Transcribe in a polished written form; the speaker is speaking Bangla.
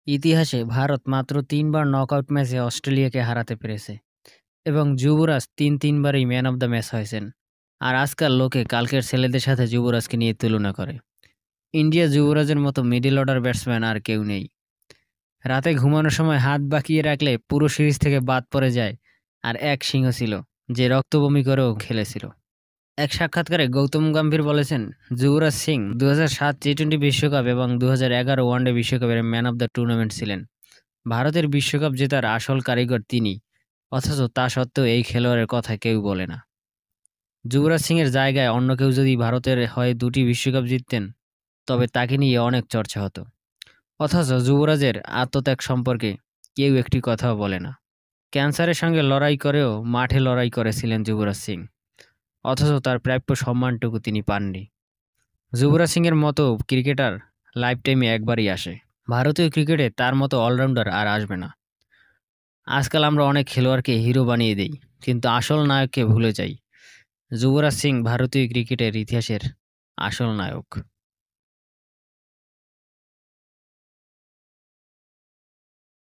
ইতিহাসে ভারত মাত্র ৩ বার নকআউট ম্যাচে অস্ট্রেলিয়াকে হারাতে পেরেছে এবং যুবরাজ তিনবারই ম্যান অব দ্য ম্যাচ হয়েছেন। আর আজকাল লোকে কালকের ছেলেদের সাথে যুবরাজকে নিয়ে তুলনা করে। ইন্ডিয়া যুবরাজের মতো মিডল অর্ডার ব্যাটসম্যান আর কেউ নেই। রাতে ঘুমানোর সময় হাত বাঁকিয়ে রাখলে পুরো সিরিজ থেকে বাদ পড়ে যায়। আর এক সিংহ ছিল যে রক্তবমি করেও খেলেছিল। এক সাক্ষাৎকারে গৌতম গম্ভীর বলেছেন, যুবরাজ সিং 2007 টি-20 বিশ্বকাপ এবং 2011 ওয়ানডে বিশ্বকাপের ম্যান অব দ্য টুর্নামেন্ট ছিলেন। ভারতের বিশ্বকাপ জেতার আসল কারিগর তিনি, অথচ তা সত্ত্বেও এই খেলোয়াড়ের কথা কেউ বলে না। যুবরাজ সিংয়ের জায়গায় অন্য কেউ যদি ভারতের হয়ে 2টি বিশ্বকাপ জিততেন, তবে তাকে নিয়ে অনেক চর্চা হতো। অথচ যুবরাজের আত্মত্যাগ সম্পর্কে কেউ একটি কথাও বলে না। ক্যান্সারের সঙ্গে লড়াই করেও মাঠে লড়াই করেছিলেন যুবরাজ সিং, অথচ তার প্রাপ্য সম্মানটুকু তিনি পাননি। যুবরাজ সিংয়ের মতো ক্রিকেটার লাইফ টাইমে একবারই আসে। ভারতীয় ক্রিকেটে তার মতো অলরাউন্ডার আর আসবে না। আজকাল আমরা অনেক খেলোয়াড়কে হিরো বানিয়ে দেই, কিন্তু আসল নায়ককে ভুলে যাই। যুবরাজ সিং ভারতীয় ক্রিকেটের ইতিহাসের আসল নায়ক।